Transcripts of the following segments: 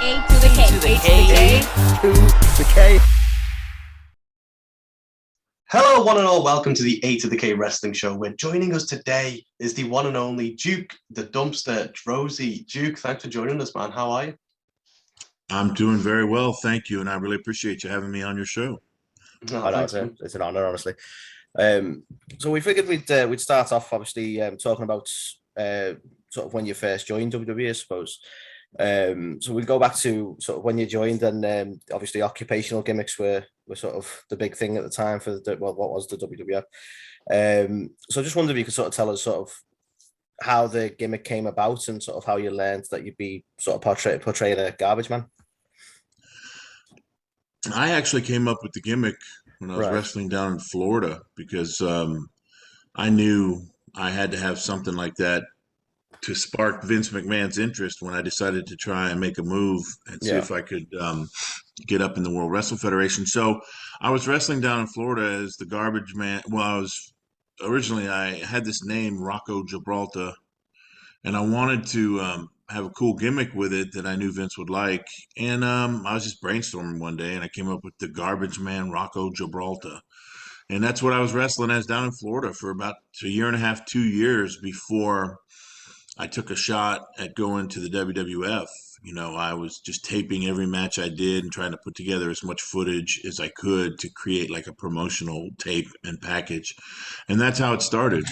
A to the K. to the K. To the K. Hello, one and all. Welcome to the A to the K Wrestling Show, where joining us today is the one and only Duke The Dumpster Droese. Duke, thanks for joining us, man. How are you? I'm doing very well, thank you, and I really appreciate you having me on your show. Oh, I know, thanks, it's an honor, honestly. So we figured we'd start off, obviously, talking about sort of when you first joined WWE, I suppose. So we'll go back to sort of when you joined, and obviously occupational gimmicks were sort of the big thing at the time for what was the WWF. So I just wondered if you could sort of tell us sort of how the gimmick came about and sort of how you learned that you'd be sort of portraying a garbage man. I actually came up with the gimmick when I was Right. wrestling down in Florida because I knew I had to have something like that to spark Vince McMahon's interest when I decided to try and make a move and see if I could get up in the World Wrestling Federation. So I was wrestling down in Florida as the garbage man. Well, I had this name, Rocco Gibraltar, and I wanted to have a cool gimmick with it that I knew Vince would like. And I was just brainstorming one day, and I came up with the garbage man, Rocco Gibraltar. And that's what I was wrestling as down in Florida for about a year and a half, 2 years before I took a shot at going to the WWF. You know, I was just taping every match I did and trying to put together as much footage as I could to create like a promotional tape and package. And that's how it started.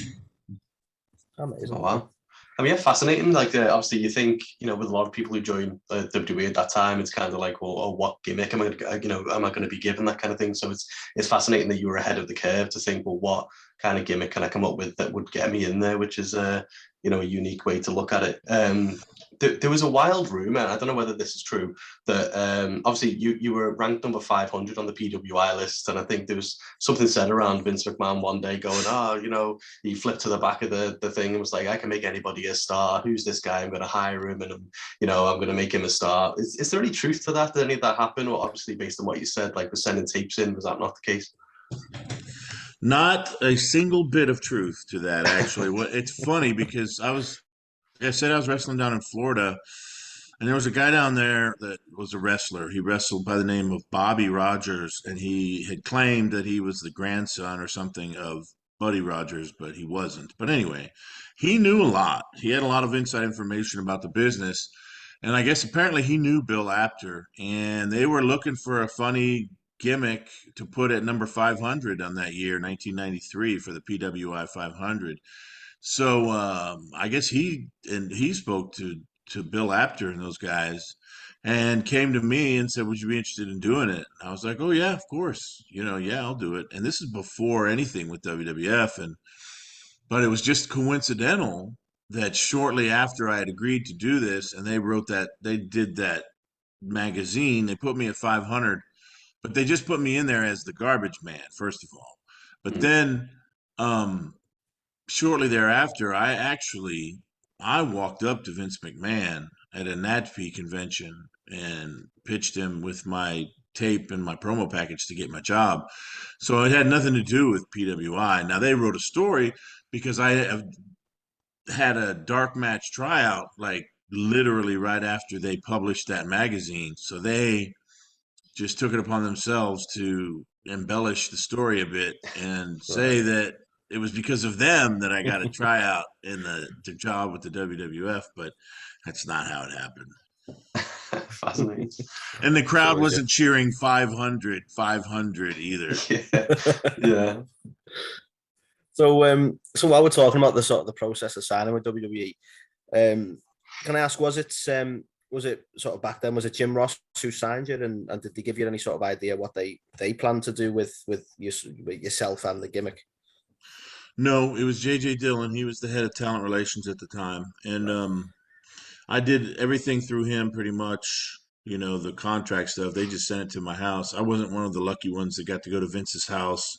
Amazing. Oh, wow. I mean, yeah, fascinating. Like, obviously, you think, with a lot of people who join WWE at that time, it's kind of like, well, oh, what gimmick am I going to be given, that kind of thing. So it's fascinating that you were ahead of the curve to think, well, what kind of gimmick can I come up with that would get me in there, which is a unique way to look at it. There was a wild rumor, I don't know whether this is true, that obviously you were ranked number 500 on the PWI list, and I think there was something said around Vince McMahon one day going, he flipped to the back of the thing and was like, I can make anybody a star. Who's this guy? I'm going to hire him, and I'm going to make him a star. Is there any truth to that? Did any of that happen? Or obviously, based on what you said, like, was sending tapes in, was that not the case? Not a single bit of truth to that, actually. It's funny because I was wrestling down in Florida, and there was a guy down there that was a wrestler. He wrestled by the name of Bobby Rogers, and he had claimed that he was the grandson or something of Buddy Rogers, but he wasn't. But anyway, he knew a lot. He had a lot of inside information about the business, and I guess apparently he knew Bill Apter, and they were looking for a funny gimmick to put at number 500 on that year, 1993, for the PWI 500. So I guess he spoke to Bill Apter and those guys, and came to me and said, "Would you be interested in doing it?" And I was like, "Oh yeah, of course. Yeah, I'll do it." And this is before anything with WWF, but it was just coincidental that shortly after I had agreed to do this, and they did that magazine, they put me at 500. But they just put me in there as the garbage man, first of all. But then shortly thereafter, I walked up to Vince McMahon at a NATP convention and pitched him with my tape and my promo package to get my job. So it had nothing to do with PWI. Now, they wrote a story because I have had a dark match tryout, like literally right after they published that magazine. So they just took it upon themselves to embellish the story a bit and say that it was because of them that I got a tryout in the job with the WWF, but that's not how it happened. Fascinating. And the crowd wasn't cheering 500 either. Yeah. So while we're talking about the sort of the process of signing with WWE, can I ask, was it sort of back then, was it Jim Ross who signed you, and did they give you any sort of idea what they planned to do with yourself and the gimmick? No, it was J.J. Dillon. He was the head of talent relations at the time, and I did everything through him pretty much. The contract stuff, they just sent it to my house. I wasn't one of the lucky ones that got to go to Vince's house.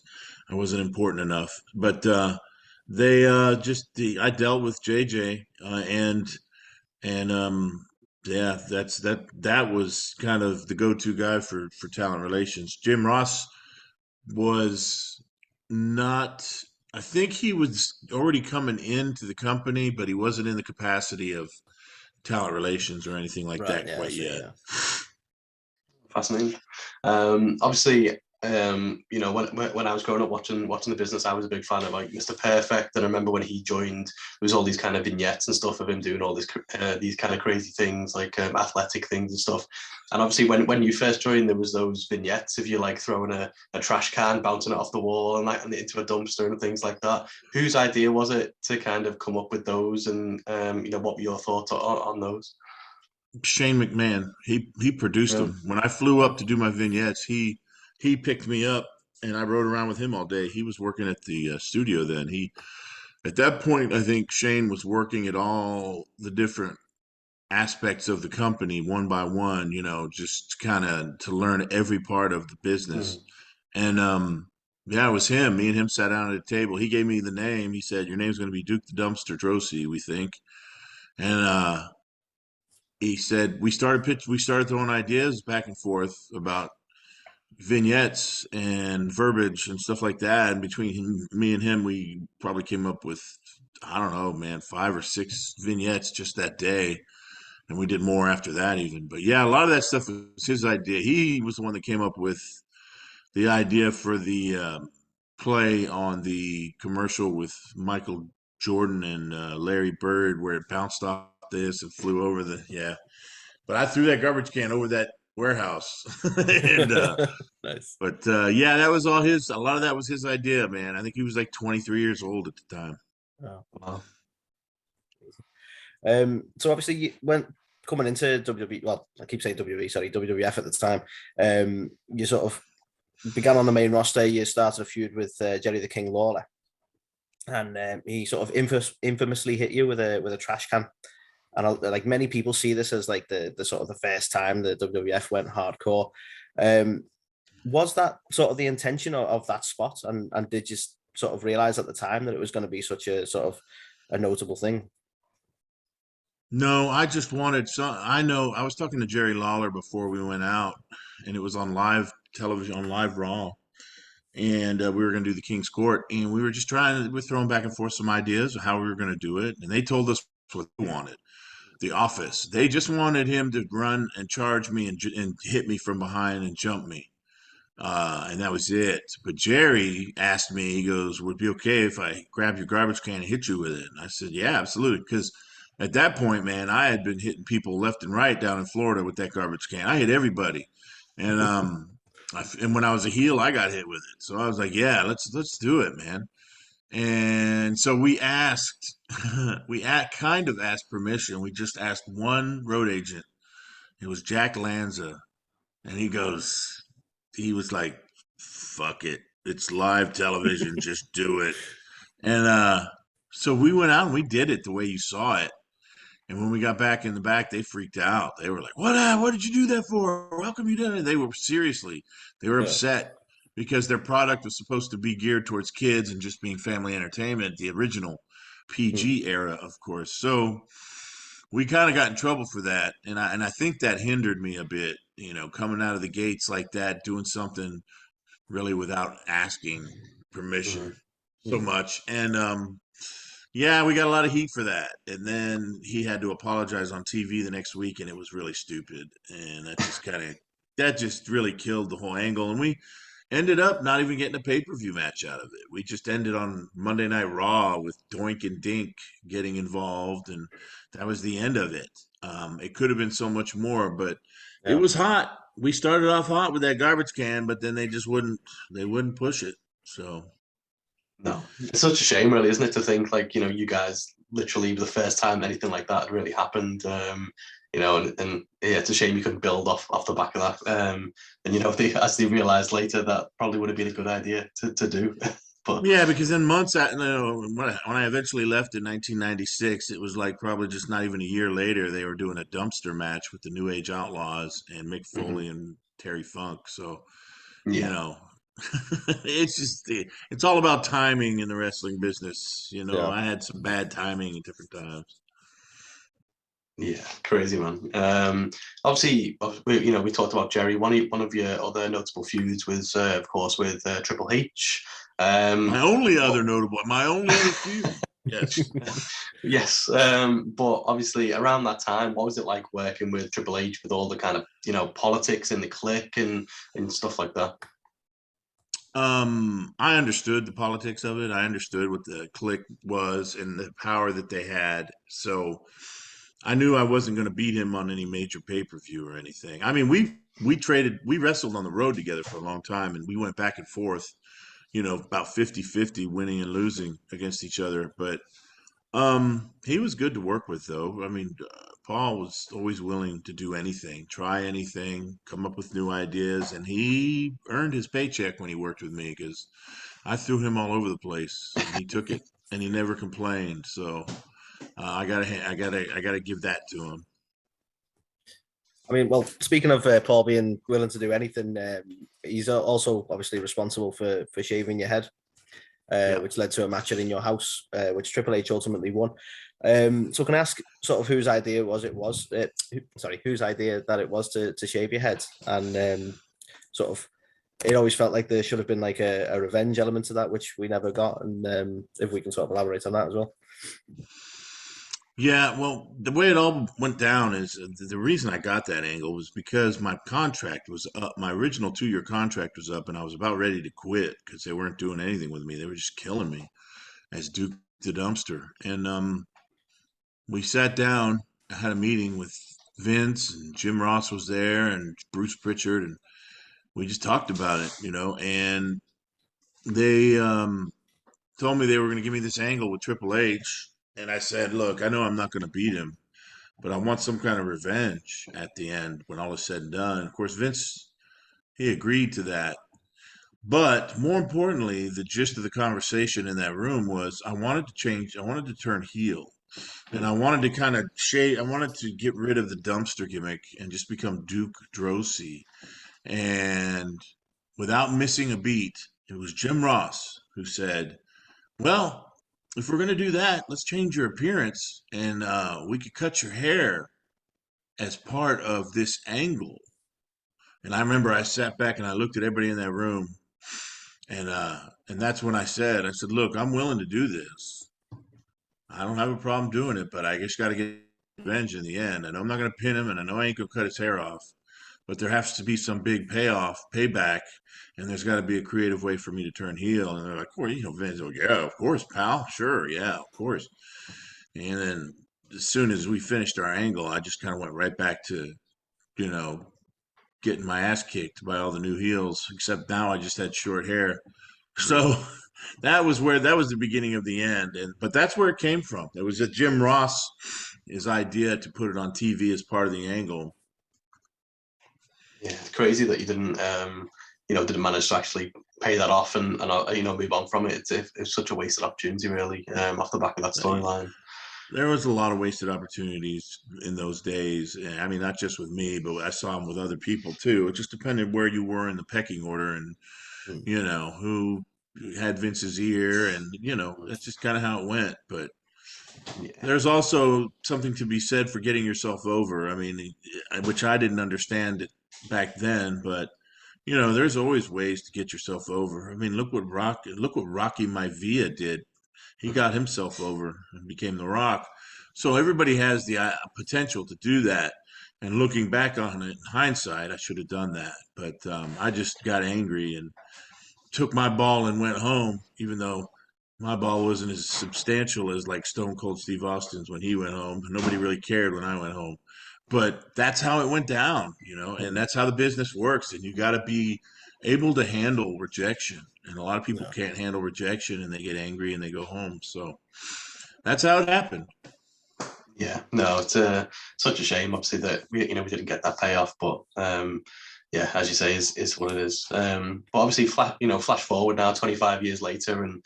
I wasn't important enough, but I dealt with JJ, and yeah, that was kind of the go-to guy for talent relations. Jim Ross was not, I think he was already coming into the company, but he wasn't in the capacity of talent relations or anything like that quite yet. Fascinating. Obviously, you know, when I was growing up watching the business, I was a big fan of like Mr. Perfect, and I remember when he joined, there was all these kind of vignettes and stuff of him doing all this these kind of crazy things, like athletic things and stuff. And obviously, when you first joined, there was those vignettes of you like throwing a trash can, bouncing it off the wall, and like into a dumpster and things like that. Whose idea was it to kind of come up with those, and you know, what were your thoughts on those? Shane McMahon, he produced Yeah. them. When I flew up to do my vignettes, he picked me up, and I rode around with him all day. He was working at the studio then. At that point, I think Shane was working at all the different aspects of the company one by one, you know, just kind of to learn every part of the business. And yeah, it was him. Me and him sat down at a table. He gave me the name. He said, "Your name's going to be Duke the Dumpster Droese, we think." And he said we started throwing ideas back and forth about vignettes and verbiage and stuff like that. And between me and him, we probably came up with, I don't know, man, 5 or 6 vignettes just that day. And we did more after that even. But yeah, a lot of that stuff was his idea. He was the one that came up with the idea for the play on the commercial with Michael Jordan and Larry Bird, where it bounced off this and flew over the, yeah. But I threw that garbage can over that warehouse. And Nice. but yeah, that was all his. A lot of that was his idea, man. I think he was like 23 years old at the time. Oh. Wow. So obviously you went coming into WWE, well, I keep saying WWE, sorry, WWF at the time. You sort of began on the main roster. You started a feud with Jerry the King Lawler, and he sort of infamously hit you with a trash can. And like many people see this as like the sort of the first time the WWF went hardcore. Was that sort of the intention of that spot? And did you sort of realize at the time that it was going to be such a sort of a notable thing? No, I just wanted some. I know I was talking to Jerry Lawler before we went out, and it was on live television, on live Raw, and we were going to do the King's Court, and we were just we're throwing back and forth some ideas of how we were going to do it, and they told us what they wanted. The Office. They just wanted him to run and charge me and hit me from behind and jump me. And that was it. But Jerry asked me, he goes, "Would it be okay if I grab your garbage can and hit you with it?" And I said, "Yeah, absolutely." Because at that point, man, I had been hitting people left and right down in Florida with that garbage can. I hit everybody. And and when I was a heel, I got hit with it. So I was like, "Yeah, let's do it, man." And so we asked, kind of asked permission. We just asked one road agent. It was Jack Lanza. And he was like, "Fuck it. It's live television. Just do it." And so we went out and we did it the way you saw it. And when we got back in the back, they freaked out. They were like, What did you do that for? How come you did it?" They were upset because their product was supposed to be geared towards kids and just being family entertainment, the original PG era, of course. So we kind of got in trouble for that. And I think that hindered me a bit, you know, coming out of the gates like that, doing something really without asking permission so much. And yeah, we got a lot of heat for that. And then he had to apologize on TV the next week, and it was really stupid. And that just really killed the whole angle. And we ended up not even getting a pay-per-view match out of it. We just ended on Monday Night Raw with Doink and Dink getting involved, and that was the end of it. It could have been so much more, but it was hot. We started off hot with that garbage can, but then they wouldn't push it. So no, it's such a shame, really, isn't it, to think like, you know, you guys literally the first time anything like that had really happened. You know, and yeah, it's a shame you couldn't build off the back of that. And you know, as they realized later, that probably would have been a good idea to do. But yeah, because then months after, you know, when I eventually left in 1996, it was like probably just not even a year later, they were doing a dumpster match with the New Age Outlaws and Mick Foley and Terry Funk. So, you know, it's all about timing in the wrestling business. You know, I had some bad timing at different times. Yeah, crazy, man. Obviously, you know, we talked about Jerry. One of your other notable feuds was, of course, with Triple H. My only other feud. Yes. Yes, but obviously around that time, what was it like working with Triple H with all the kind of politics in the Kliq and stuff like that? I understood the politics of it. I understood what the Kliq was and the power that they had. So I knew I wasn't going to beat him on any major pay-per-view or anything. I mean, we wrestled on the road together for a long time, and we went back and forth, about 50-50, winning and losing against each other. But he was good to work with, though. I mean, Paul was always willing to do anything, try anything, come up with new ideas, and he earned his paycheck when he worked with me because I threw him all over the place, and he took it, and he never complained. So I gotta give that to him. I mean, well, speaking of Paul being willing to do anything, he's also obviously responsible for shaving your head, which led to a match at In Your House, which Triple H ultimately won. So can I ask sort of whose idea whose idea that it was to shave your head? And sort of, it always felt like there should have been like a revenge element to that, which we never got. And if we can sort of elaborate on that as well. Yeah, well, the way it all went down is the reason I got that angle was because my contract was up. My original 2-year contract was up, and I was about ready to quit because they weren't doing anything with me. They were just killing me as Duke the Dumpster. And we sat down, I had a meeting with Vince, and Jim Ross was there, and Bruce Pritchard, and we just talked about it, and they told me they were going to give me this angle with Triple H. And I said, look, I know I'm not going to beat him, but I want some kind of revenge at the end when all is said and done. Of course, Vince, he agreed to that. But more importantly, the gist of the conversation in that room was I wanted to change, I wanted to turn heel. And I wanted to kind of I wanted to get rid of the dumpster gimmick and just become Duke Droese. And without missing a beat, it was Jim Ross who said, well, if we're going to do that, let's change your appearance and we could cut your hair as part of this angle. And I remember I sat back and I looked at everybody in that room and that's when I said, look, I'm willing to do this. I don't have a problem doing it, but I just got to get revenge in the end. I know I'm not going to pin him and I know I ain't going to cut his hair off, but there has to be some big payback, and there's got to be a creative way for me to turn heel. And they're like, well, Vince, yeah, of course, pal, sure, yeah, of course. And then as soon as we finished our angle, I just kind of went right back to, getting my ass kicked by all the new heels, except now I just had short hair. So that was the beginning of the end. But that's where it came from. It was Jim Ross, his idea to put it on TV as part of the angle. Yeah, it's crazy that you didn't manage to actually pay that off and move on from it. It's such a wasted opportunity, really, off the back of that storyline. There was a lot of wasted opportunities in those days. I mean, not just with me, but I saw them with other people too. It just depended where you were in the pecking order and, who had Vince's ear, and, that's just kind of how it went. But there's also something to be said for getting yourself over. I mean, which I didn't understand it back then, but there's always ways to get yourself over. I mean, look what Rocky Maivia did. He got himself over and became The Rock. So everybody has the potential to do that. And looking back on it in hindsight, I should have done that. But I just got angry and took my ball and went home, even though my ball wasn't as substantial as like Stone Cold Steve Austin's when he went home. Nobody really cared when I went home. But that's how it went down, and that's how the business works. And you got to be able to handle rejection. And a lot of people can't handle rejection, and they get angry and they go home. So that's how it happened. Yeah, no, it's such a shame, obviously, that we didn't get that payoff. But yeah, as you say, is what it is. But obviously, flash forward now, 25 years later, and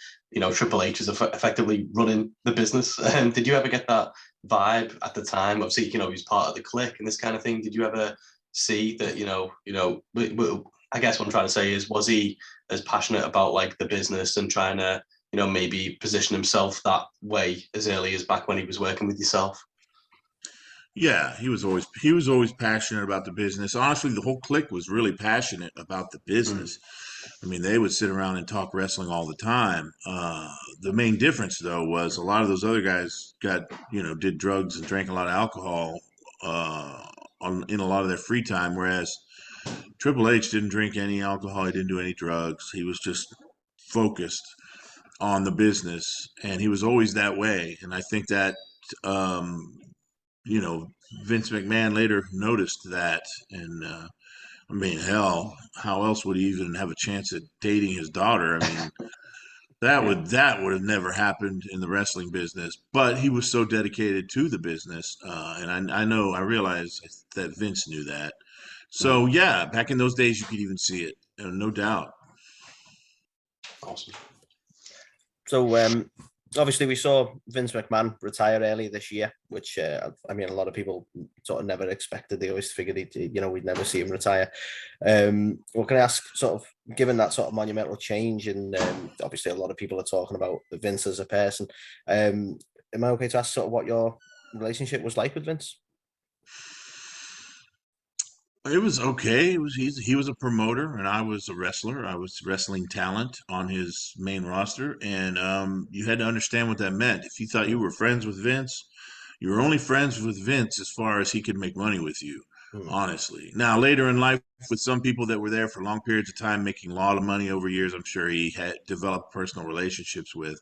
Triple H is effectively running the business. Did you ever get that vibe at the time? Obviously, he was part of the Kliq and this kind of thing. Did you ever see that? I guess what I'm trying to say is, was he as passionate about like the business and trying to maybe position himself that way as early as back when he was working with yourself? Yeah, he was always passionate about the business. Honestly, the whole Kliq was really passionate about the business. I mean, they would sit around and talk wrestling all the time. The main difference, though, was a lot of those other guys did drugs and drank a lot of alcohol in a lot of their free time, whereas Triple H didn't drink any alcohol. He didn't do any drugs. He was just focused on the business, and he was always that way. And I think that, um, Vince McMahon later noticed that, and I mean, hell, how else would he even have a chance at dating his daughter? I mean, that would have never happened in the wrestling business. But he was so dedicated to the business, and I realize that Vince knew that. So yeah, back in those days, you could even see it, no doubt. Awesome. So obviously we saw Vince McMahon retire early this year, which I mean, a lot of people sort of never expected. They always figured we'd never see him retire. Well, can I ask, sort of, given that sort of monumental change, and obviously a lot of people are talking about Vince as a person, am I okay to ask sort of what your relationship was like with Vince? It was okay. He was a promoter and I was a wrestler. I was wrestling talent on his main roster, and you had to understand what that meant. If you thought you were friends with Vince, you were only friends with Vince as far as he could make money with you. Honestly. Now, later in life, with some people that were there for long periods of time, making a lot of money over years, I'm sure he had developed personal relationships with.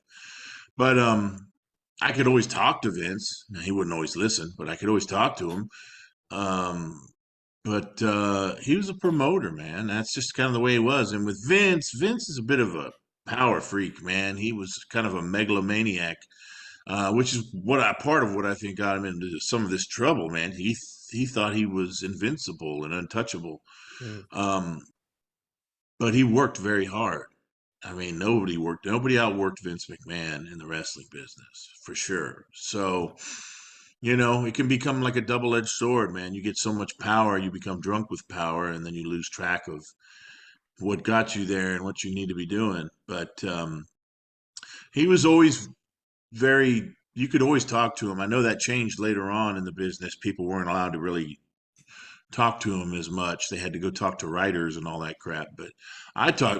But I could always talk to Vince. Now, he wouldn't always listen, but I could always talk to him. But he was a promoter, man. That's just kind of the way he was. And with Vince is a bit of a power freak, man. He was kind of a megalomaniac, which is part of what I think got him into some of this trouble, man. He thought he was invincible and untouchable, but he worked very hard. I mean, nobody outworked Vince McMahon in the wrestling business for sure. So, it can become like a double-edged sword, man. You get so much power, you become drunk with power, and then you lose track of what got you there and what you need to be doing. But he was always you could always talk to him. I know that changed later on in the business. People weren't allowed to really talk to him as much. They had to go talk to writers and all that crap. But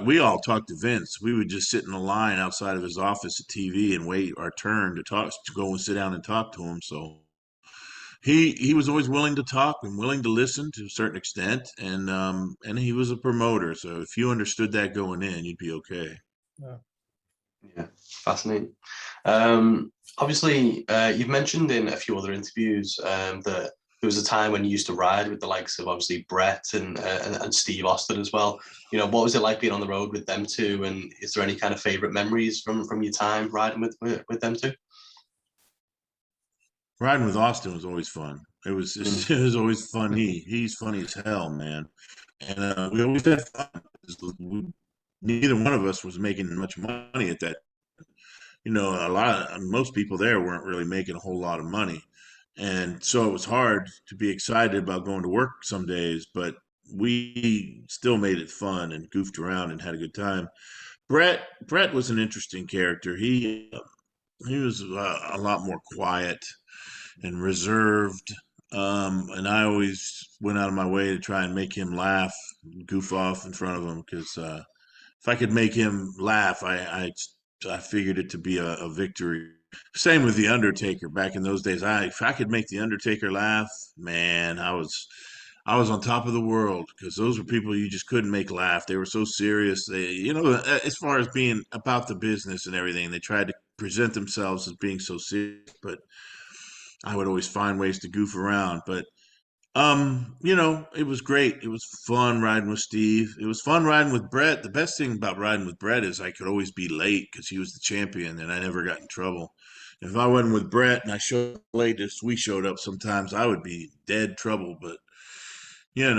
we all talked to Vince. We would just sit in a line outside of his office at TV and wait our turn to go and sit down and talk to him. So he was always willing to talk and willing to listen to a certain extent, and he was a promoter. So if you understood that going in, you'd be okay. Yeah, fascinating. Obviously, you've mentioned in a few other interviews that there was a time when you used to ride with the likes of obviously Bret and Steve Austin as well. What was it like being on the road with them two? And is there any kind of favorite memories from your time riding with them two? Riding with Austin was always fun. It was always fun. He's funny as hell, man. And we always had fun. Neither one of us was making much money at that. Most people there weren't really making a whole lot of money. And so it was hard to be excited about going to work some days, but we still made it fun and goofed around and had a good time. Bret was an interesting character. He was a lot more quiet and reserved. And I always went out of my way to try and make him laugh, goof off in front of him, because if I could make him laugh, I figured it to be a victory. Same with the Undertaker back in those days. If I could make the Undertaker laugh, man, I was on top of the world, because those were people you just couldn't make laugh. They were so serious. They, as far as being about the business and everything, they tried to present themselves as being so serious, but I would always find ways to goof around. But it was great. It was fun riding with Steve. It was fun riding with Bret. The best thing about riding with Bret is I could always be late because he was the champion and I never got in trouble. If I wasn't with Bret and I showed up late as we showed up, sometimes I would be dead trouble. But it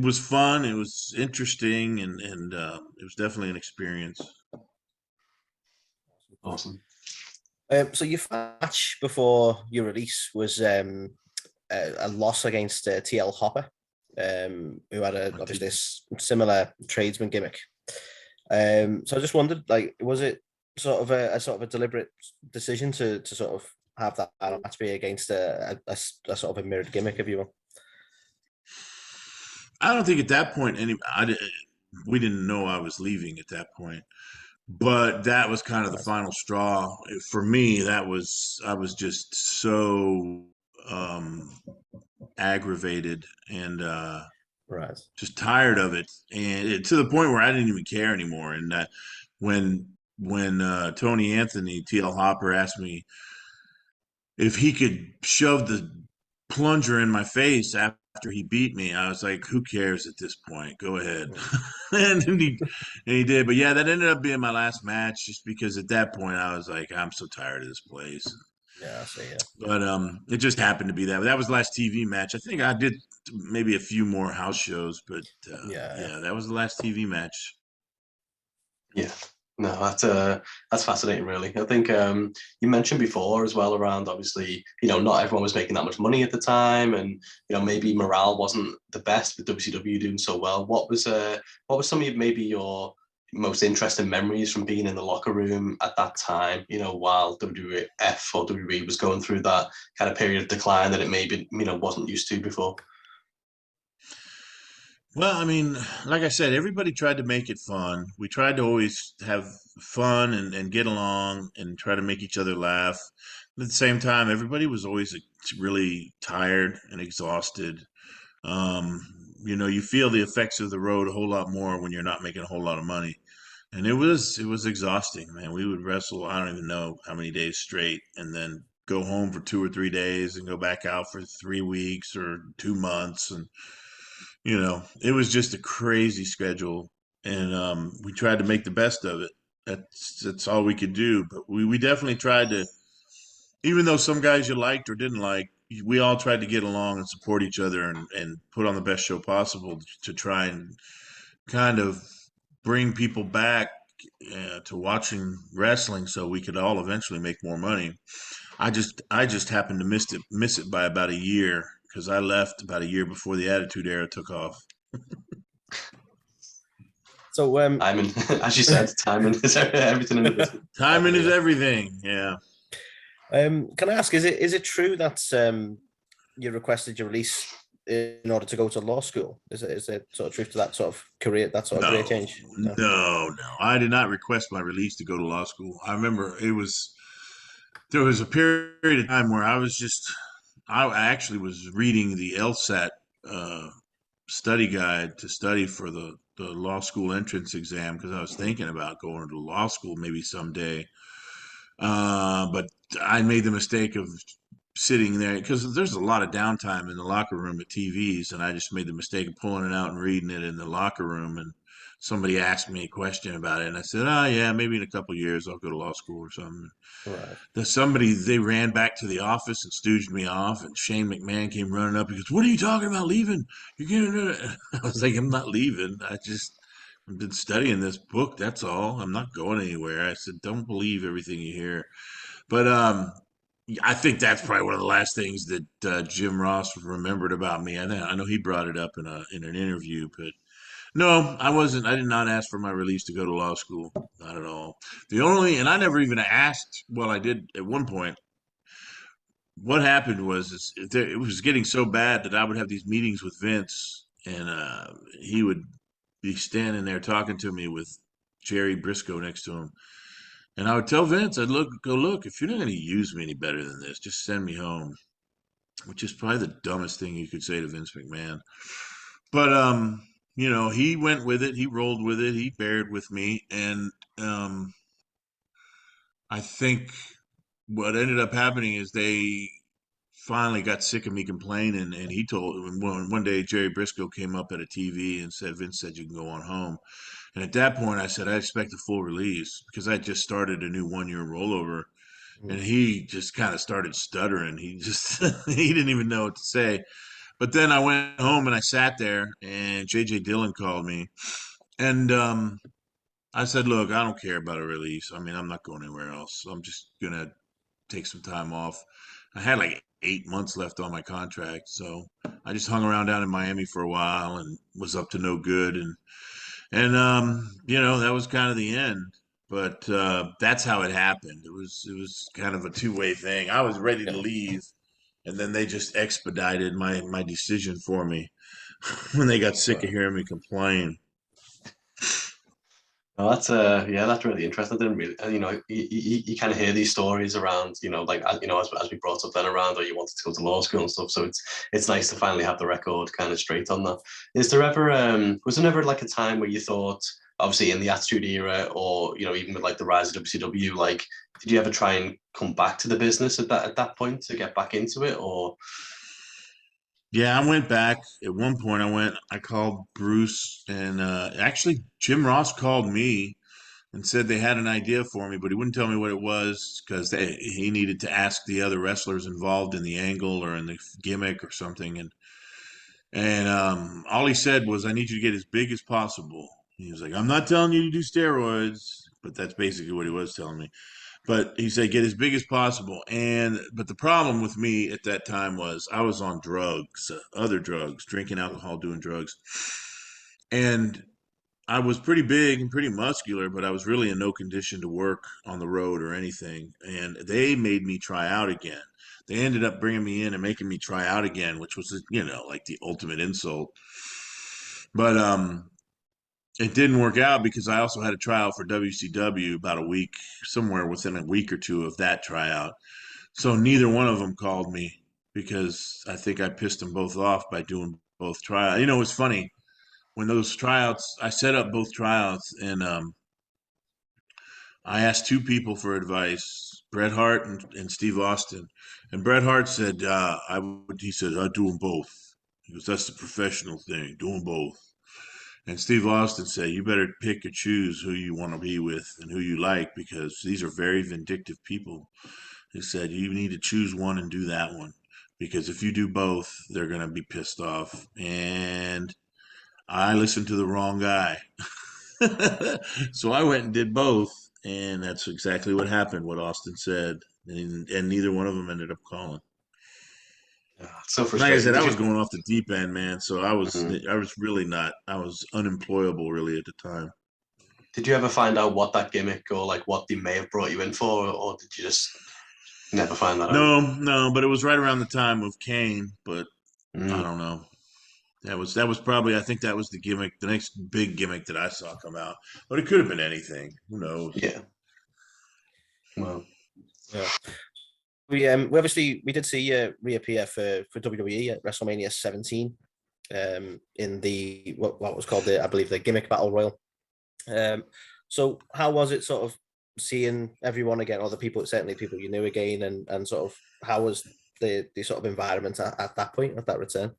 was fun. It was interesting, and it was definitely an experience. Awesome. So your match before your release was a loss against TL Hopper, who had obviously a similar tradesman gimmick. So I just wondered, was it sort of a deliberate decision to sort of have that match be against a sort of a mirrored gimmick, if you will? I don't think at that point we didn't know I was leaving at that point. But that was kind of the Right. final straw for me. I was just so um, aggravated and Right. just tired of it, and to the point where I didn't even care anymore. And when Tony Anthony, TL Hopper, asked me if he could shove the plunger in my face after he beat me, I was like, who cares at this point? Go ahead. Mm. And he did. But yeah, that ended up being my last match just because at that point I was like, I'm so tired of this place. Yeah, I see. Yeah. But it just happened to be that. That was the last TV match. I think I did maybe a few more house shows, but Yeah. Yeah. yeah, that was the last TV match. Yeah. No, that's fascinating, really. I think you mentioned before as well around obviously, not everyone was making that much money at the time, and maybe morale wasn't the best with WCW doing so well. What was some of maybe your most interesting memories from being in the locker room at that time? While WWF or WWE was going through that kind of period of decline that it maybe wasn't used to before. Well, I mean, like I said, everybody tried to make it fun. We tried to always have fun and get along and try to make each other laugh. But at the same time, everybody was always really tired and exhausted. Um, you feel the effects of the road a whole lot more when you're not making a whole lot of money. And it was exhausting, man. We would wrestle, I don't even know how many days straight, and then go home for 2 or 3 days and go back out for 3 weeks or 2 months. And it was just a crazy schedule, and we tried to make the best of it. That's all we could do. But we definitely tried to, even though some guys you liked or didn't like, we all tried to get along and support each other and put on the best show possible to try and kind of bring people back to watching wrestling, so we could all eventually make more money. I just happened to miss it by about a year because I left about a year before the Attitude Era took off. So Timing, as you said, timing is everything in the business. Timing is everything. Yeah. can I ask, is it true that you requested your release in order to go to law school? Is there sort of truth to that sort of career, that sort of career No, change? no. I did not request my release to go to law school. I remember there was a period of time where I actually was reading the LSAT uh, study guide to study for the law school entrance exam because I was thinking about going to law school maybe someday. But I made the mistake of sitting there because there's a lot of downtime in the locker room at TVs, and I just made the mistake of pulling it out and reading it in the locker room. And somebody asked me a question about it, and I said, "Oh yeah, maybe in a couple of years I'll go to law school or something." Right. They ran back to the office and stooged me off, and Shane McMahon came running up. He goes, "What are you talking about leaving? You're getting." I was like, "I'm not leaving. I've been studying this book. That's all. I'm not going anywhere." I said, "Don't believe everything you hear." But I think that's probably one of the last things that Jim Ross remembered about me. I know he brought it up in an interview, but no, I wasn't. I did not ask for my release to go to law school. Not at all. And I never even asked. Well, I did at one point. What happened it was getting so bad that I would have these meetings with Vince, and he would be standing there talking to me with Jerry Briscoe next to him. And I would tell Vince, go look, if you're not going to use me any better than this, just send me home, which is probably the dumbest thing you could say to Vince McMahon. But, he went with it. He rolled with it. He bared with me. And I think what ended up happening is they finally got sick of me complaining. And he told one day Jerry Briscoe came up at a TV and said, Vince said you can go on home. And at that point, I said, I expect a full release because I just started a new 1 year rollover. And he just kind of started stuttering. He didn't even know what to say. But then I went home and I sat there, and JJ Dillon called me. And I said, look, I don't care about a release. I mean, I'm not going anywhere else. I'm just going to take some time off. I had like 8 months left on my contract. So I just hung around down in Miami for a while and was up to no good. And that was kind of the end. But that's how it happened. It was kind of a two-way thing. I was ready to Yeah. leave, and then they just expedited my decision for me. when they got sick of hearing me complain. Oh, that's yeah, that's really interesting. I didn't really, you kind of hear these stories around, like as we brought up then around, or you wanted to go to law school and stuff. So it's nice to finally have the record kind of straight on that. Is there ever was there never like a time where you thought, obviously in the Attitude Era, or even with like the rise of WCW, like did you ever try and come back to the business at that point to get back into it, or? Yeah, I went back at one point. I called Bruce, and actually Jim Ross called me and said they had an idea for me, but he wouldn't tell me what it was because he needed to ask the other wrestlers involved in the angle or in the gimmick or something. And all he said was, "I need you to get as big as possible." He was like, "I'm not telling you to do steroids," but that's basically what he was telling me. But he said, "Get as big as possible." But the problem with me at that time was I was on drugs, other drugs, drinking alcohol, doing drugs, and I was pretty big and pretty muscular, but I was really in no condition to work on the road or anything. And they made me try out again. They ended up bringing me in and making me try out again, which was, like the ultimate insult. But it didn't work out because I also had a tryout for WCW about a week, somewhere within a week or two of that tryout. So neither one of them called me because I think I pissed them both off by doing both tryouts. It's funny when those tryouts, I set up both tryouts, and I asked two people for advice, Bret Hart and Steve Austin. And Bret Hart said, he said, "I do them both." He goes, "That's the professional thing, do them both." And Steve Austin said, "You better pick or choose who you want to be with and who you like, because these are very vindictive people." He said, "You need to choose one and do that one, because if you do both, they're going to be pissed off." And I listened to the wrong guy. So I went and did both, and that's exactly what happened, what Austin said. And neither one of them ended up calling. So Like I frustrating. said, I Did was you going off the deep end, man. So I was Mhm. I was really not. I was unemployable really at the time. Did you ever find out what that gimmick, or like what they may have brought you in for, or did you just never find that out? No, no, but it was right around the time of Kane. But I Mm, don't know. That was probably, I think that was the gimmick, the next big gimmick that I saw come out. But it could have been anything. Who knows? yeah. Well, Yeah. We obviously we did see you reappear for WWE at WrestleMania 17, in the what was called I believe the Gimmick Battle Royal. So how was it sort of seeing everyone again, or the people, certainly people you knew again, and sort of how was the sort of environment at that point, at that return?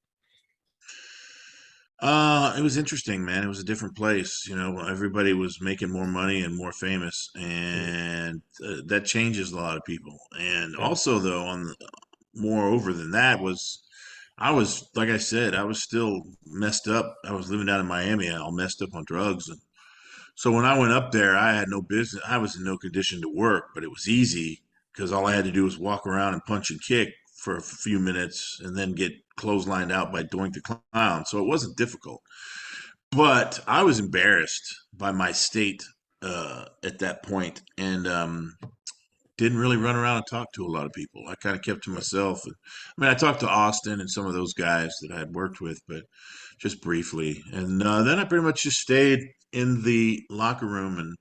It was interesting, man. It was a different place. Everybody was making more money and more famous, Mm, and that changes a lot of people. And yeah. also, though, moreover than that was, I was, like I said, I was still messed up. I was living down in Miami, all messed up on drugs, and so when I went up there, I had no business. I was in no condition to work, but it was easy because all I had to do was walk around and punch and kick for a few minutes and then get clotheslined out by Doink the Clown. So it wasn't difficult. But I was embarrassed by my state at that point, and didn't really run around and talk to a lot of people. I kind of kept to myself. I talked to Austin and some of those guys that I had worked with, but just briefly. And then I pretty much just stayed in the locker room and,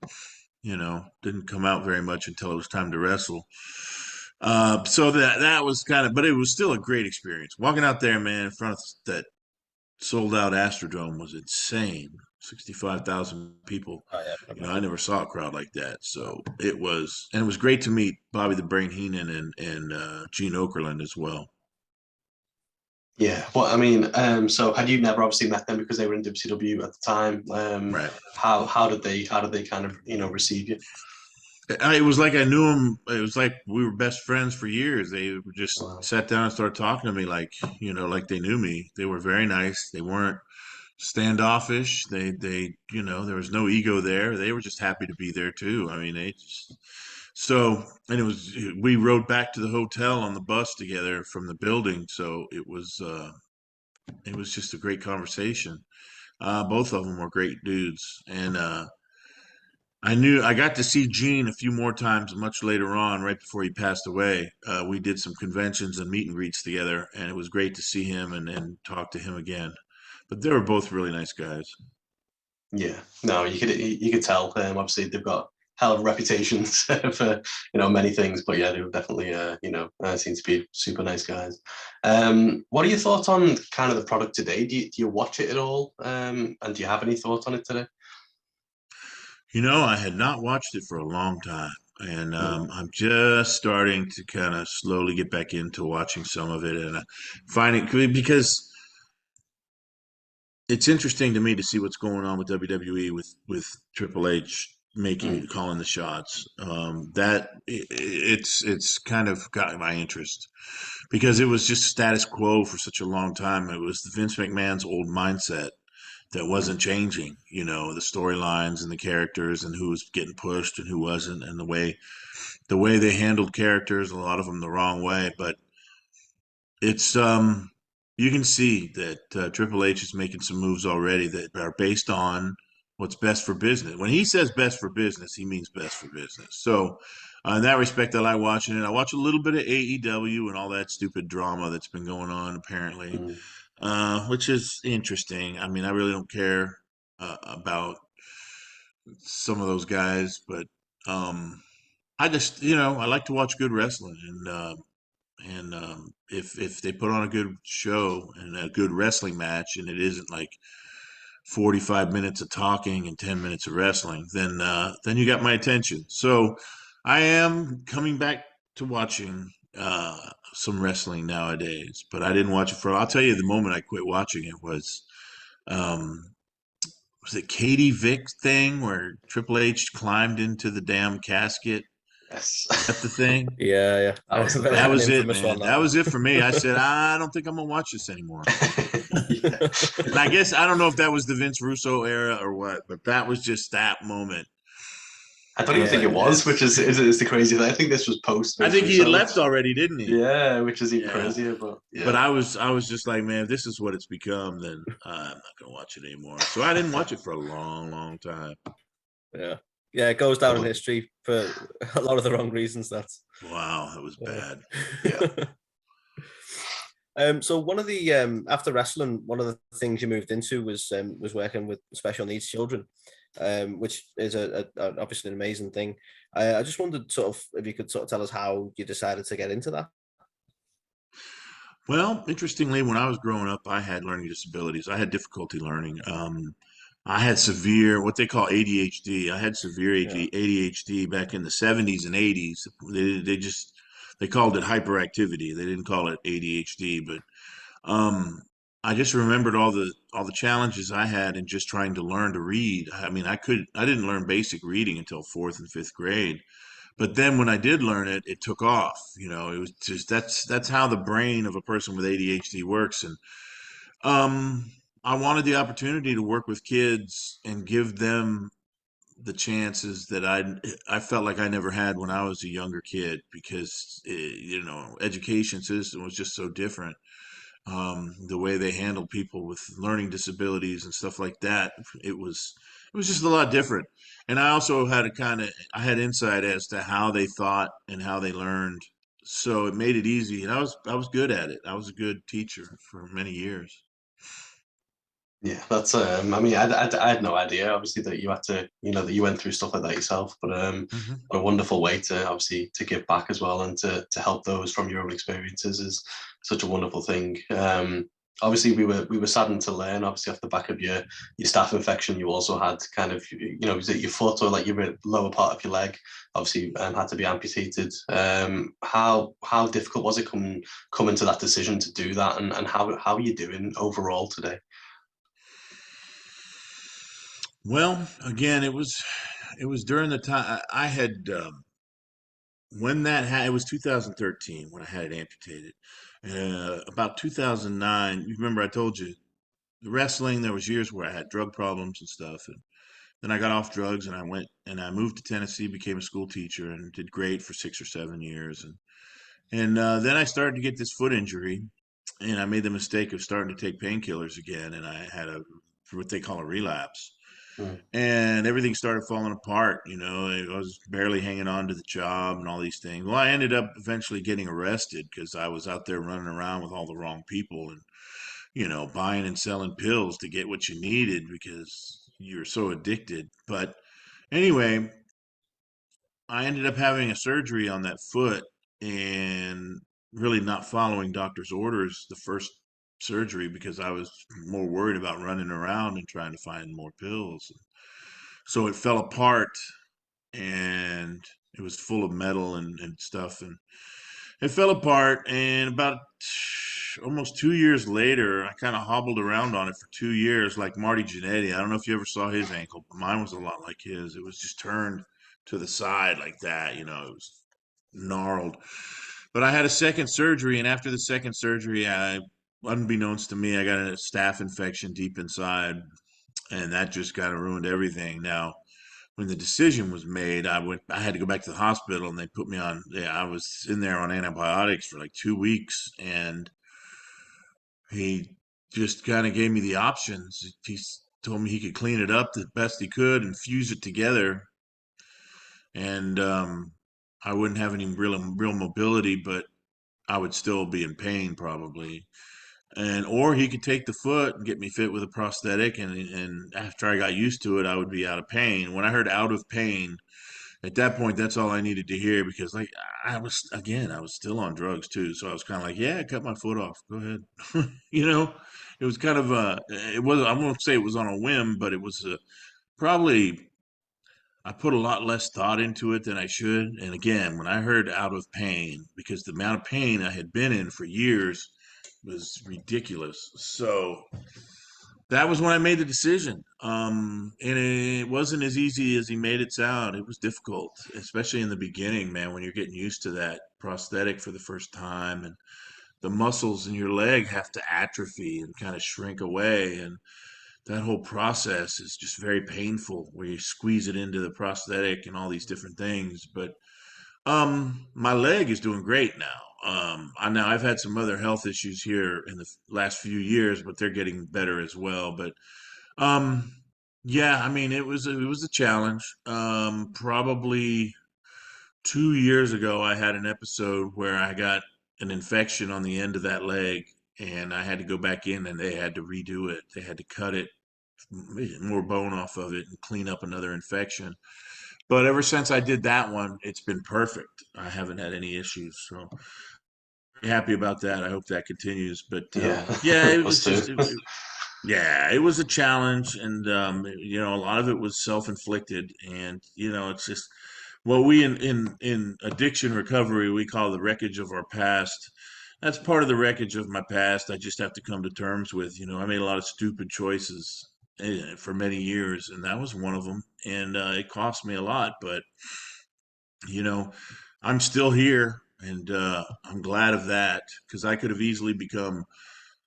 didn't come out very much until it was time to wrestle. So that was kind of, but it was still a great experience. Walking out there, man, in front of that sold out Astrodome was insane. 65,000 people. Oh, yeah, I can I imagine. never saw a crowd like that. So it was great to meet Bobby the Brain Heenan and Gene Okerlund as well. yeah. Well, I mean, so had you never obviously met them because they were in WCW at the time? Right. How did they kind of receive you? It was like I knew them. It was like we were best friends for years. They just Wow. sat down and started talking to me like they knew me. They were very nice. They weren't standoffish. There was no ego there. They were just happy to be there too. And we rode back to the hotel on the bus together from the building. So it was just a great conversation. Both of them were great dudes. And, I got to see Gene a few more times much later on, right before he passed away. We did some conventions and meet and greets together, and it was great to see him and talk to him again. but they were both really nice guys. Yeah, no, you could tell. Obviously, they've got hell of reputations for many things, but yeah, they were definitely seem to be super nice guys. What are your thoughts on kind of the product today? Do you watch it at all? And do you have any thoughts on it today? I had not watched it for a long time, and I'm just starting to kind of slowly get back into watching some of it, and finding because it's interesting to me to see what's going on with WWE with Triple H calling the shots. It's kind of got my interest because it was just status quo for such a long time. It was Vince McMahon's old mindset that wasn't changing. The storylines and the characters and who was getting pushed and who wasn't, and the way they handled characters, a lot of them the wrong way, but it's you can see that Triple H is making some moves already that are based on what's best for business. When he says best for business, he means best for business. So, in that respect, I like watching it. I watch a little bit of AEW and all that stupid drama that's been going on, apparently, which is interesting. I mean, I really don't care about some of those guys, but I just, I like to watch good wrestling, and if they put on a good show and a good wrestling match, and it isn't like 45 minutes of talking and 10 minutes of wrestling, then you got my attention. So I am coming back to watching some wrestling nowadays, but I didn't watch it I'll tell you, the moment I quit watching it um, was it Katie Vick thing where Triple H climbed into the damn casket? Yes. Is that the thing? Yeah. That was it, man. One, that was it for me. I said, I don't think I'm gonna watch this anymore. And I guess I don't know if that was the Vince Russo era or what, but that was just that moment. I don't even think it was, which is the crazy thing. I think this was post. I think he had left already, didn't he? Yeah, which is even crazier. But I was just like, man, if this is what it's become, then I'm not gonna watch it anymore. So I didn't watch it for a long, long time. Yeah, it goes down in history for a lot of the wrong reasons. Wow, that was bad. So one of the after wrestling, one of the things you moved into was working with special needs children, which is obviously an amazing thing. I just wondered sort of if you could sort of tell us how you decided to get into that. Well, interestingly, when I was growing up, I had learning disabilities. I had difficulty learning. I had severe, what they call ADHD. I had severe ADHD back in the 70s and 80s. They called it hyperactivity. They didn't call it ADHD, but I just remembered all the challenges I had in just trying to learn to read. I mean, I didn't learn basic reading until 4th and 5th grade. But then when I did learn it, it took off. It was just that's how the brain of a person with ADHD works. And I wanted the opportunity to work with kids and give them the chances that I felt like I never had when I was a younger kid, because education system was just so different. The way they handled people with learning disabilities and stuff like that, it was just a lot different. And I also had I had insight as to how they thought and how they learned, so it made it easy. And I was good at it. I was a good teacher for many years. Yeah, that's. I mean, I had no idea, obviously, that you had to, that you went through stuff like that yourself. But what a wonderful way to obviously to give back as well, and to help those from your own experiences is such a wonderful thing. Obviously, we were saddened to learn, obviously, off the back of your staph infection, you also had kind of, was it your foot or like your lower part of your leg, obviously, had to be amputated. How difficult was it coming to that decision to do that, and how are you doing overall today? Well, again, it was during the time I had when it was 2013 when I had it amputated. About 2009, you remember I told you the wrestling. There was years where I had drug problems and stuff, and then I got off drugs and I moved to Tennessee, became a school teacher, and did great for 6 or 7 years, and then I started to get this foot injury, and I made the mistake of starting to take painkillers again, and I had what they call a relapse. And everything started falling apart. I was barely hanging on to the job and all these things. Well, I ended up eventually getting arrested because I was out there running around with all the wrong people and buying and selling pills to get what you needed because you're so addicted. But anyway, I ended up having a surgery on that foot and really not following doctor's orders the first surgery because I was more worried about running around and trying to find more pills. So it fell apart and it was full of metal and stuff. And it fell apart. And about almost 2 years later, I kind of hobbled around on it for 2 years, like Marty Jannetty. I don't know if you ever saw his ankle, but mine was a lot like his. It was just turned to the side like that. It was gnarled. But I had a second surgery, and after the second surgery, unbeknownst to me, I got a staph infection deep inside, and that just kind of ruined everything. Now, when the decision was made, I had to go back to the hospital, and they put me on. Yeah, I was in there on antibiotics for like 2 weeks, and he just kind of gave me the options. He told me he could clean it up the best he could and fuse it together, and I wouldn't have any real mobility, but I would still be in pain probably. And or he could take the foot and get me fit with a prosthetic, and after I got used to it, I would be out of pain. When I heard out of pain, at that point, that's all I needed to hear because like I was still on drugs too. So I was kind of like, yeah, cut my foot off. Go ahead. It was kind of I won't say it was on a whim, but it was probably I put a lot less thought into it than I should. And again, when I heard out of pain, because the amount of pain I had been in for years was ridiculous. So that was when I made the decision. And it wasn't as easy as he made it sound. It was difficult, especially in the beginning, man, when you're getting used to that prosthetic for the first time and the muscles in your leg have to atrophy and kind of shrink away. And that whole process is just very painful where you squeeze it into the prosthetic and all these different things. But my leg is doing great now. I've had some other health issues here in the last few years, but they're getting better as well. But um, yeah, I mean, it was a challenge. Probably 2 years ago, I had an episode where I got an infection on the end of that leg, and I had to go back in, and they had to redo it. They had to cut it, more bone off of it, and clean up another infection. But ever since I did that one, it's been perfect. I haven't had any issues, so happy about that. I hope that continues. But Yeah, yeah, it was us too. just, yeah, it was a challenge, and a lot of it was self-inflicted, and it's just what we in addiction recovery we call the wreckage of our past. That's part of the wreckage of my past. I just have to come to terms with. I made a lot of stupid choices for many years, and that was one of them, and it cost me a lot, but you know, I'm still here, and I'm glad of that because I could have easily become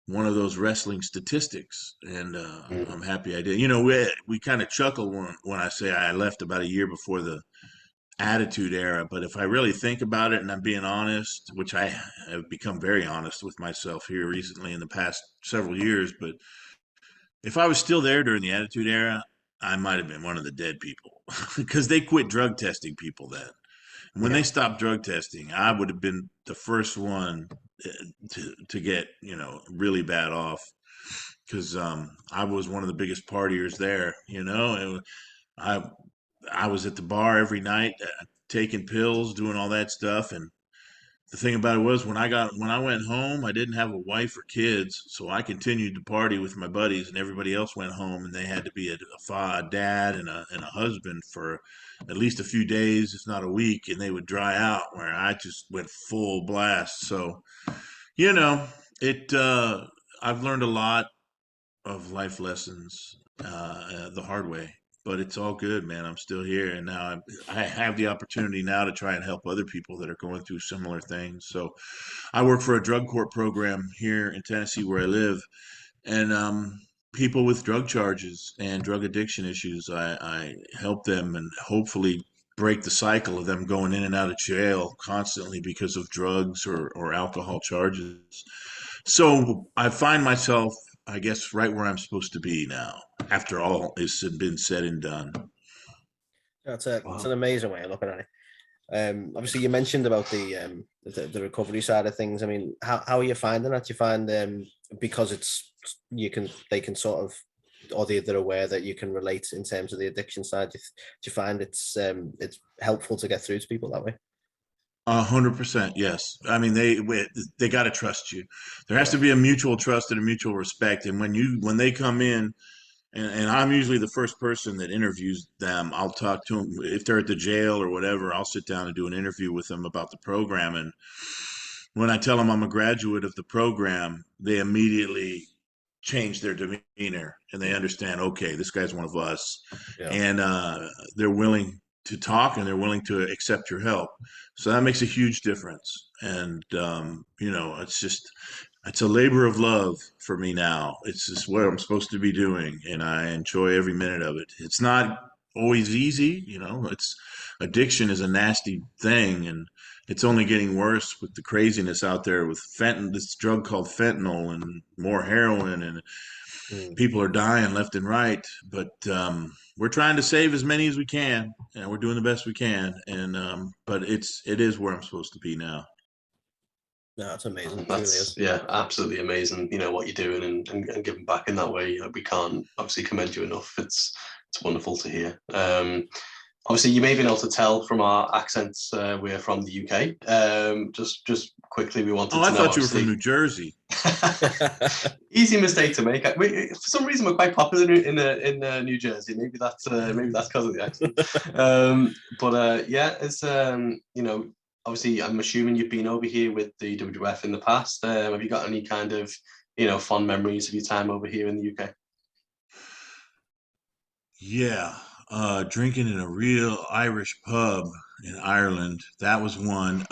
one of those wrestling statistics, and Mm. I'm happy I did. We kind of chuckle when I say I left about a year before the Attitude Era, but if I really think about it, and I'm being honest, which I have become very honest with myself here recently in the past several years, but if I was still there during the Attitude Era, I might have been one of the dead people because they quit drug testing people then. When they Yeah. stopped drug testing, I would have been the first one to get really bad off because I was one of the biggest partiers there. I I was at the bar every night, taking pills, doing all that stuff, and the thing about it was when I went home, I didn't have a wife or kids, so I continued to party with my buddies, and everybody else went home, and they had to be a dad and a husband for at least a few days, if not a week, and they would dry out. Where I just went full blast. So you know, it. I've learned a lot of life lessons the hard way. But it's all good, man. I'm still here, and now I have the opportunity now to try and help other people that are going through similar things. So, I work for a drug court program here in Tennessee where I live, and people with drug charges and drug addiction issues, I help them and hopefully break the cycle of them going in and out of jail constantly because of drugs or alcohol charges. So I find myself, I guess, right where I'm supposed to be now, after all has been said and done. It's an Wow. amazing way of looking at it. Obviously, you mentioned about the recovery side of things. I mean, how are you finding that? You find because it's they can sort of, or they're aware that you can relate in terms of the addiction side? Do you find it's helpful to get through to people that way? 100%, yes. I mean, they got to trust you. There has to be a mutual trust and a mutual respect. And when they come in, and I'm usually the first person that interviews them. I'll talk to them if they're at the jail or whatever. I'll sit down and do an interview with them about the program. And when I tell them I'm a graduate of the program, they immediately change their demeanor and they understand, okay, this guy's one of us. Yeah. And they're willing to talk and they're willing to accept your help. So that makes a huge difference. And, it's a labor of love for me now. It's just what I'm supposed to be doing. And I enjoy every minute of it. It's not always easy. Addiction is a nasty thing. And it's only getting worse with the craziness out there with this drug called fentanyl and more heroin, and people are dying left and right. But we're trying to save as many as we can, and we're doing the best we can. And but it is where I'm supposed to be now. No, it's amazing. That's really absolutely amazing. What you're doing and giving back in that way. We can't obviously commend you enough. It's wonderful to hear. Obviously, you may have been able to tell from our accents we're from the UK. Just quickly, we wanted to know. I thought you were from New Jersey. Easy mistake to make. For some reason, we're quite popular in New Jersey. Maybe that's because of the accent. It's obviously, I'm assuming you've been over here with the WWF in the past. Have you got any kind of fond memories of your time over here in the UK? Yeah. Drinking in a real Irish pub in Ireland. That was one.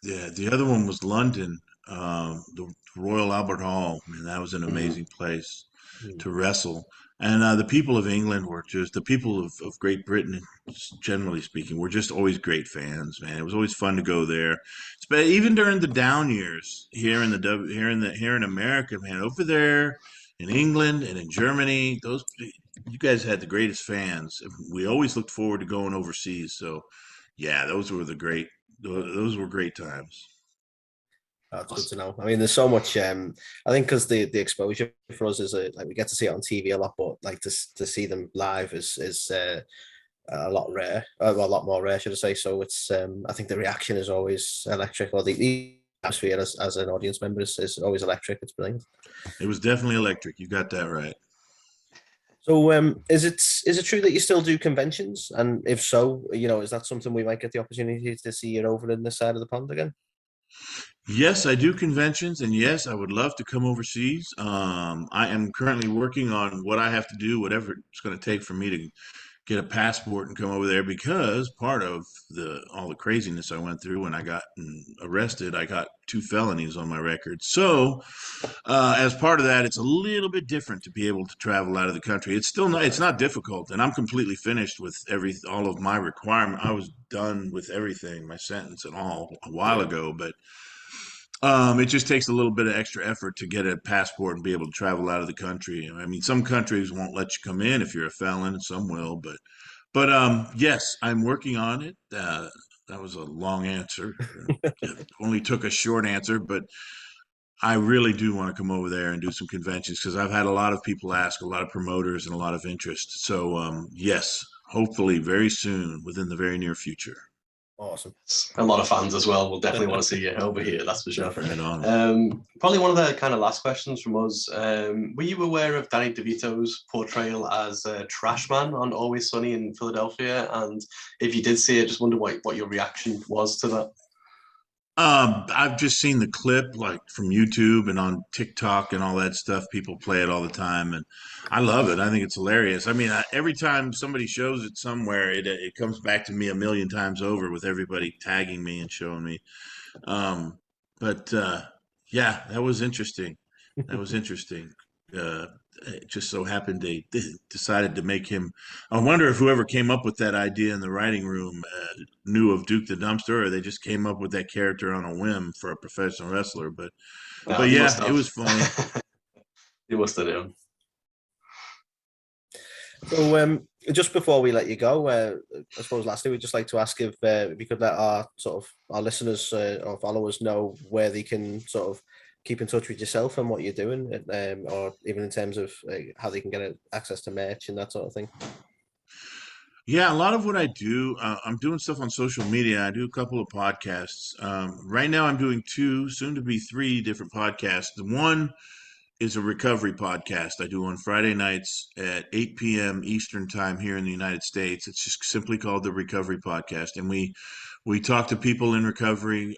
The other one was London, the Royal Albert Hall. Man, that was an amazing place to wrestle. And the people of England were just, the people of Great Britain, generally speaking, were just always great fans, man. It was always fun to go there. But even during the down years here in America, man, over there in England and in Germany, you guys had the greatest fans. We always looked forward to going overseas. So, yeah, those were great times. That's good to know. I mean, there's so much. I think because the exposure for us is we get to see it on TV a lot, but like to see them live is a lot rare, a lot more rare, should I say? So it's I think the reaction is always electric, or the atmosphere as an audience member is always electric. It's brilliant. It was definitely electric. You got that right. So is it true that you still do conventions? And if so, is that something we might get the opportunity to see you over in this side of the pond again? Yes, I do conventions, and yes, I would love to come overseas. I am currently working on what I have to do, whatever it's going to take for me to get a passport and come over there, because part of all the craziness I went through when I got arrested, I got 2 felonies on my record. So as part of that, it's a little bit different to be able to travel out of the country. It's still not, it's not difficult, and I'm completely finished with all of my requirement. I was done with everything, my sentence and all, a while ago, but it just takes a little bit of extra effort to get a passport and be able to travel out of the country. I mean, some countries won't let you come in if you're a felon, and some will. But yes, I'm working on it. That was a long answer. It only took a short answer, but I really do want to come over there and do some conventions, because I've had a lot of people ask, a lot of promoters, and a lot of interest. So yes, hopefully very soon, within the very near future. Awesome. A lot of fans as well will definitely want to see you over here, that's for sure. Right on. Probably one of the kind of last questions from us. Were you aware of Danny DeVito's portrayal as a trash man on Always Sunny in Philadelphia? And if you did see it, just wonder what your reaction was to that. I've just seen the clip from YouTube and on TikTok and all that stuff. People play it all the time, and I love it. I think it's hilarious. I mean, every time somebody shows it somewhere, it comes back to me a million times over, with everybody tagging me and showing me. Yeah, that was interesting. That was interesting. It just so happened they decided to make him. I wonder if whoever came up with that idea in the writing room knew of Duke the Dumpster, or they just came up with that character on a whim for a professional wrestler. But yeah, it was funny. He must have known. So just before we let you go, I suppose lastly, we'd just like to ask if you could let our listeners or followers know where they can sort of keep in touch with yourself and what you're doing, or even in terms of how they can get access to merch and that sort of thing? Yeah, a lot of what I do, I'm doing stuff on social media. I do a couple of podcasts. Right now, I'm doing two, soon to be three different podcasts. The one is a recovery podcast I do on Friday nights at 8 p.m. Eastern time here in the United States. It's just simply called the Recovery Podcast, and we talk to people in recovery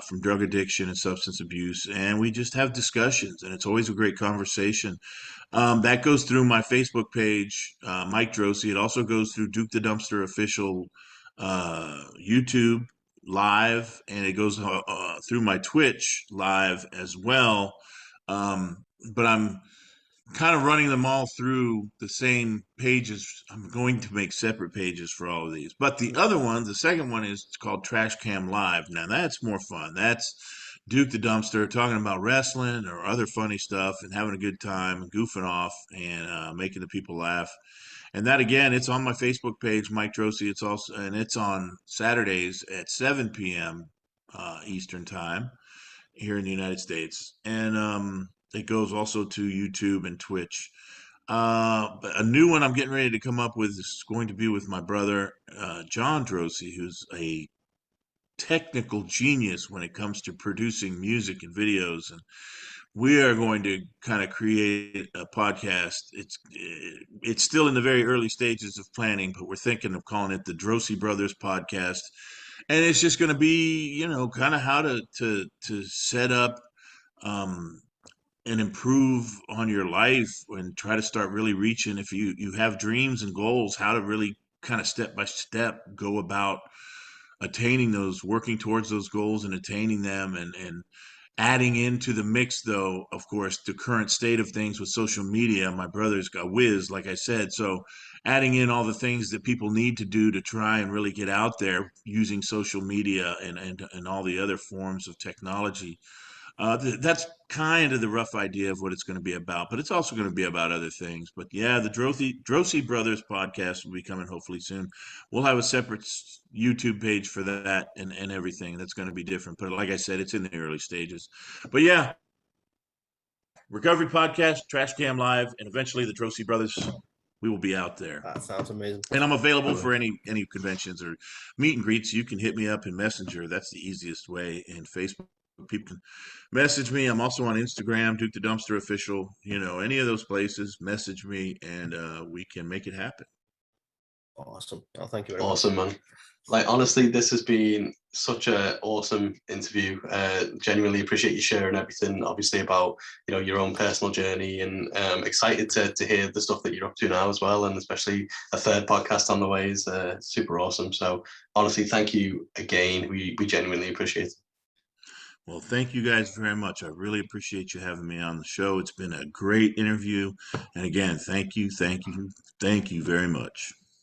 from drug addiction and substance abuse, and we just have discussions, and it's always a great conversation. That goes through my Facebook page, Mike Droese. It also goes through Duke the Dumpster official YouTube live, and it goes through my Twitch live as well. But I'm kind of running them all through the same pages. I'm going to make separate pages for all of these. But the other one, the second one, is called Trash Cam Live. Now that's more fun. That's Duke the Dumpster talking about wrestling or other funny stuff and having a good time and goofing off and making the people laugh. And that again, it's on my Facebook page, Mike Droese. It's also and it's on Saturdays at 7 p.m. Eastern time here in the United States, and it goes also to YouTube and Twitch. But a new one I'm getting ready to come up with is going to be with my brother John Droese, who's a technical genius when it comes to producing music and videos, and we are going to kind of create a podcast. It's still in the very early stages of planning, but we're thinking of calling it the Droese Brothers Podcast, and it's just going to be, kind of how to set up um, and improve on your life and try to start really reaching. If you have dreams and goals, how to really kind of step by step go about attaining those, working towards those goals and attaining them, and adding into the mix, though, of course, the current state of things with social media. My brother's got whiz, like I said. So adding in all the things that people need to do to try and really get out there using social media and all the other forms of technology. That's kind of the rough idea of what it's going to be about, but it's also going to be about other things. But yeah, the Droese Brothers podcast will be coming hopefully soon. We'll have a separate YouTube page for that and everything. That's going to be different. But like I said, it's in the early stages. But yeah, Recovery Podcast, Trash Cam Live, and eventually the Droese Brothers. We will be out there. That sounds amazing. And I'm available for any conventions or meet and greets. You can hit me up in Messenger. That's the easiest way. And Facebook, people can message me. I'm also on Instagram, Duke the Dumpster Official. Any of those places, message me, and we can make it happen. Awesome. Oh, thank you very much. Awesome, man. Like, honestly, this has been such an awesome interview. Genuinely appreciate you sharing everything, obviously, about, your own personal journey, and excited to hear the stuff that you're up to now as well, and especially a third podcast on the way is super awesome. So honestly, thank you again. We genuinely appreciate it. Well, thank you guys very much. I really appreciate you having me on the show. It's been a great interview. And again, thank you very much.